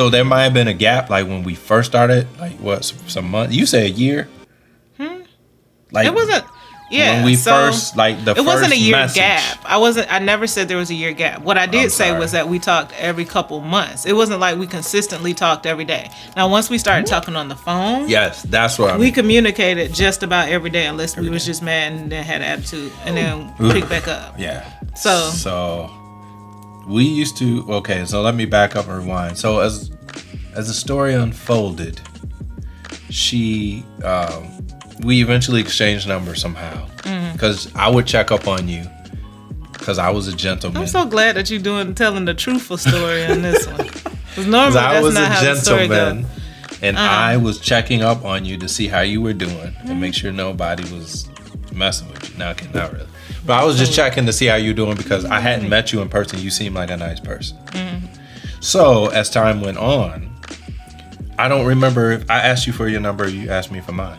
So there might have been a gap, like when we first started, like what, some months? You said a year? Like it wasn't. Yeah, when we first, like the first it wasn't a year message. gap. I never said there was a year gap. What I did say was that we talked every couple months. It wasn't like we consistently talked every day. Now, once we started talking on the phone, yes, that's what we communicated just about every day, unless we was just mad and then had attitude, and then pick back up. Yeah. So we used to. Okay, so let me back up and rewind. So as the story unfolded, we eventually exchanged numbers somehow, because I would check up on you because I was a gentleman. I'm so glad that you're telling the truthful story on this one. Because normally I was that's not a how the story gentleman, goes. and I was checking up on you to see how you were doing and make sure nobody was messing with you. No, okay, not really. But I was just checking to see how you were doing because I hadn't met you in person. You seemed like a nice person. So as time went on, I don't remember if I asked you for your number. You asked me for mine.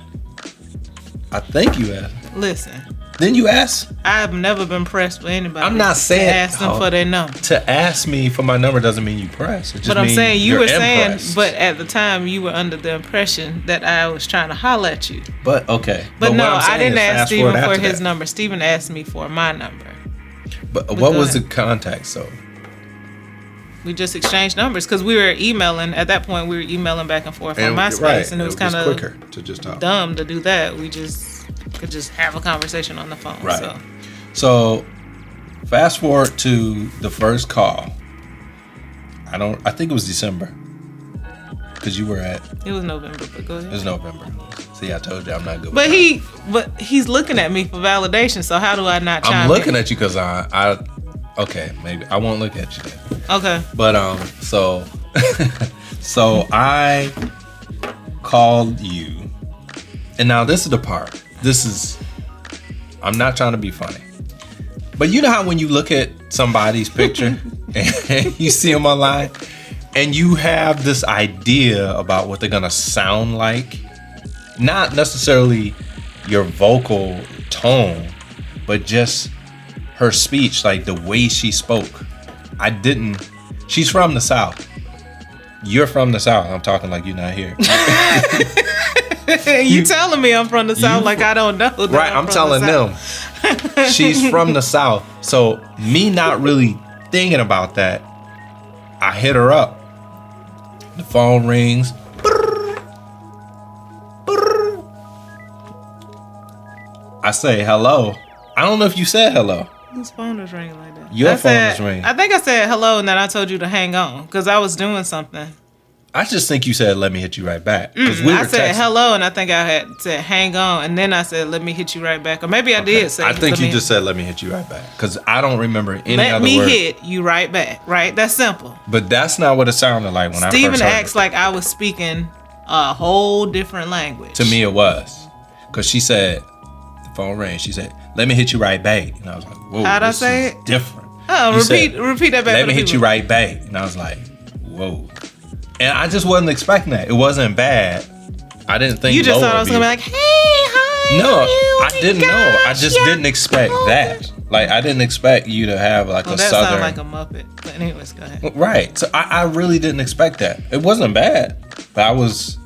I think you asked. Listen. Then you asked? I've never been pressed with anybody. I'm not saying to ask them for their number. To ask me for my number doesn't mean you press. It just but I'm means saying you you're were saying, impressed. but at the time you were under the impression that I was trying to holler at you. But okay. But no, what I'm saying I didn't is ask fast Steven forward for after his that. number. Steven asked me for my number. But what was the context though? We just exchanged numbers because we were emailing. At that point, we were emailing back and forth on MySpace, and it was kind of quicker to just talk. Dumb to do that. We just could just have a conversation on the phone. Right. So fast forward to the first call. I think it was December. Because you were at. It was November, but go ahead. It was November. See, I told you I'm not good. But he's looking at me for validation. So how do I not chime in? I'm looking at you because I okay, maybe I won't look at you then. Okay. But so I called you, and now this is the part. I'm not trying to be funny, but you know how when you look at somebody's picture and you see them online, and you have this idea about what they're gonna sound like, not necessarily your vocal tone, but just her speech, like the way she spoke. She's from the South. You're from the South. I'm talking like you're not here. You telling me I'm from the South like I don't know. Right, I'm telling them. She's from the South. So me not really thinking about that, I hit her up. The phone rings. I say hello. I don't know if you said hello. Whose phone was ringing like that? Your phone was ringing. I think I said hello, and then I told you to hang on because I was doing something. I just think you said, let me hit you right back. I said hello, and I think I had said hang on, and then I said, let me hit you right back. Or maybe I did say I think you just said, let me hit you right back. Because I don't remember any other word. Let me hit you right back, right? That's simple. But that's not what it sounded like when I first heard it. Steven acts like I was speaking a whole different language. To me, it was. Because she said, the phone rang, she said, let me hit you right back. And I was like, whoa, how'd I say it? Different. Oh, repeat that back. Let me hit you right back. And I was like, whoa. And I just wasn't expecting that. It wasn't bad. I didn't think you just thought I was gonna be like, hey, hi. No, I didn't know. I just didn't expect that. Like, I didn't expect you to have like a that southern. That sounds like a Muppet. But anyways, go ahead. Right. So I really didn't expect that. It wasn't bad, but I was.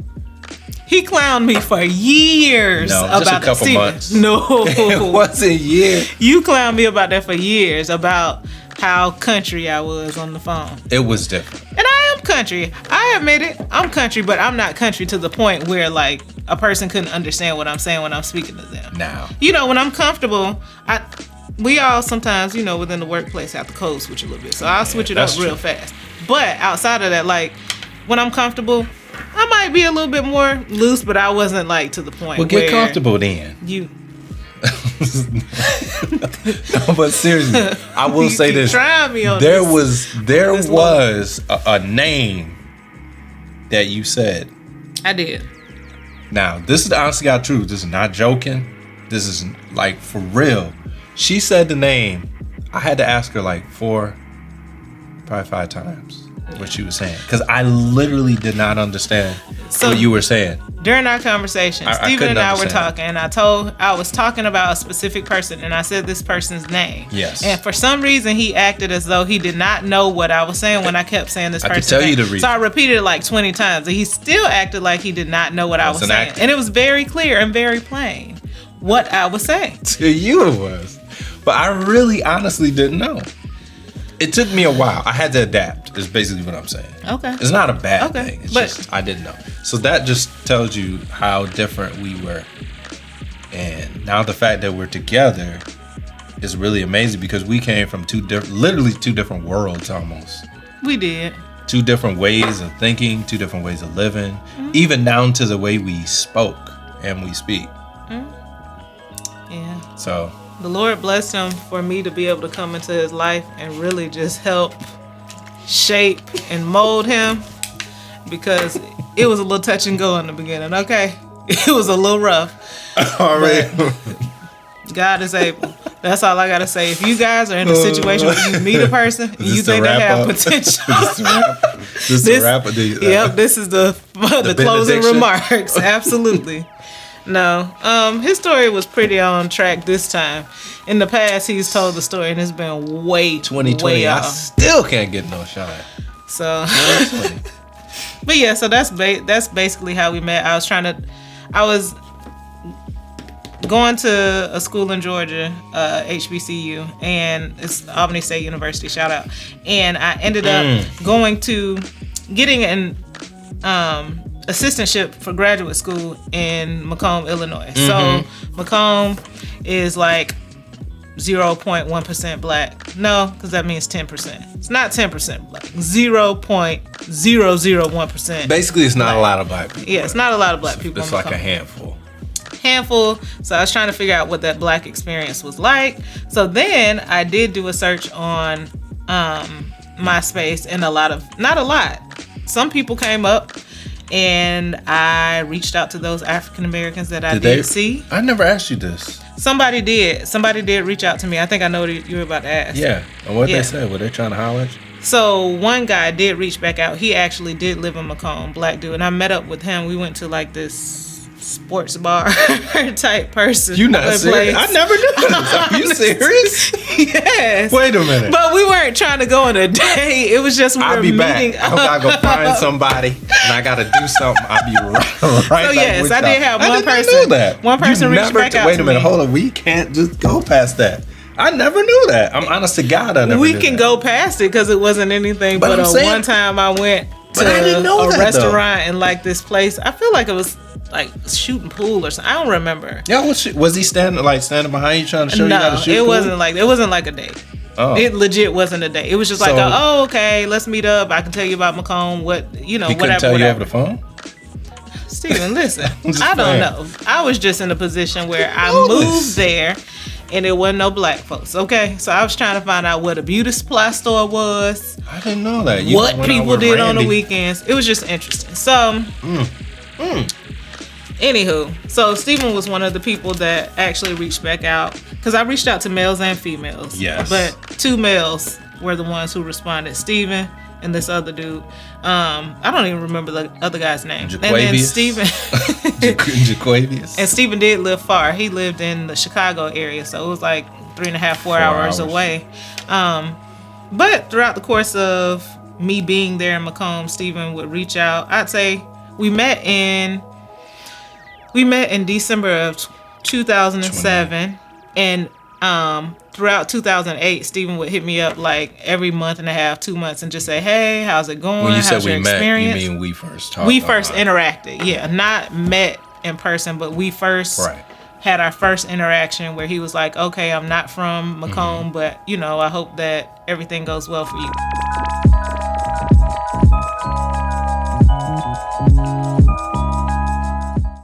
He clowned me for years about just a couple months. No, it wasn't years. You clowned me about that for years about how country I was on the phone. It was different. And I am country. I admit it. I'm country, but I'm not country to the point where like a person couldn't understand what I'm saying when I'm speaking to them. Now, when I'm comfortable, we all sometimes, within the workplace have to code switch a little bit. So I'll switch it up real fast. But outside of that, like when I'm comfortable, I might be a little bit more loose, but I wasn't like to the point. Well, get comfortable then. You. No, but seriously, I will say this. Try me on there this. was a name that you said. I did. Now, this is the honest to God truth. This is not joking. This is like for real. She said the name. I had to ask her like 4, probably 5 times. what she was saying, because I literally did not understand what you were saying. During our conversation, Stephen and I were talking, and I was talking about a specific person, and I said this person's name. Yes. And for some reason, he acted as though he did not know what I was saying when I kept saying this person's name. I could tell you the reason. So I repeated it like 20 times, and he still acted like he did not know what I was saying. And it was very clear and very plain what I was saying. To you it was. But I really honestly didn't know. It took me a while. I had to adapt, is basically what I'm saying. Okay. It's not a bad thing. It's just I didn't know. So that just tells you how different we were. And now the fact that we're together is really amazing, because we came from literally two different worlds almost. We did. Two different ways of thinking, two different ways of living, even down to the way we spoke and we speak. Yeah. So the Lord blessed him for me to be able to come into his life and really just help shape and mold him, because it was a little touch and go in the beginning, okay? It was a little rough. All right. God is able. That's all I got to say. If you guys are in a situation where you meet a person and you think they have potential. This is the closing remarks. Absolutely. No, his story was pretty on track this time. In the past, he's told the story and it's been way 2020. Way I off. still can't get no shot. So, but yeah, so that's basically how we met. I was going to a school in Georgia, HBCU, and it's Albany State University. Shout out! And I ended up getting an assistantship for graduate school in Macomb, Illinois. So Macomb is like 0.1% black. No, because that means 10%. It's not 10% black. 0.001%. Basically, it's not a lot of black people. Yeah, it's not a lot of black people. It's like a handful. So I was trying to figure out what that black experience was like. So then I did do a search on MySpace, and not a lot. Some people came up, and I reached out to those African Americans that I did see. I never asked you this. Somebody did reach out to me. I think I know what you were about to ask. Yeah. And what they said? Were they trying to holler at you? So one guy did reach back out. He actually did live in Macomb, black dude. And I met up with him. We went to like this sports bar type person. You not serious? I never knew this. Are you serious? Yes. Wait a minute. But we weren't trying to go on a date. It was just I'll be back. I gotta go find somebody and I gotta do something. I'll be right so back. Yes, I did have one person. Know that. One person reached back out to me. Wait a minute. Hold on. We can't just go past that. I never knew that. I'm honest to God, I never knew that. We can go past it because it wasn't anything but one time I went to a restaurant and like this place. I feel like it was like shooting pool or something. I don't remember. Yeah, was he standing behind you trying to show you how to shoot pool? No, it wasn't like a date. Oh. It legit wasn't a date. It was just like, okay, let's meet up. I can tell you about Macomb. He couldn't tell you over the phone? Steven, listen. I don't know. I was just in a position where I moved there and there wasn't no black folks. Okay, so I was trying to find out what a beauty supply store was. I didn't know that. What people did on the weekends. It was just interesting. So, anywho, so Stephen was one of the people that actually reached back out, because I reached out to males and females. Yes. But 2 males were the ones who responded. Stephen and this other dude. I don't even remember the other guy's name. Jaquavius. And then Stephen. Jaquavius. And Stephen did live far. He lived in the Chicago area, so it was like 3.5, 4 hours away. But throughout the course of me being there in Macomb, Stephen would reach out. I'd say we met in December of 2007, and throughout 2008, Stephen would hit me up like every month and a half, 2 months, and just say, "Hey, how's it going? When you how's said your we experience?" met, you mean we first talked? We first interacted, yeah, not met in person, but we first had our first interaction where he was like, "Okay, I'm not from Macomb, but I hope that everything goes well for you."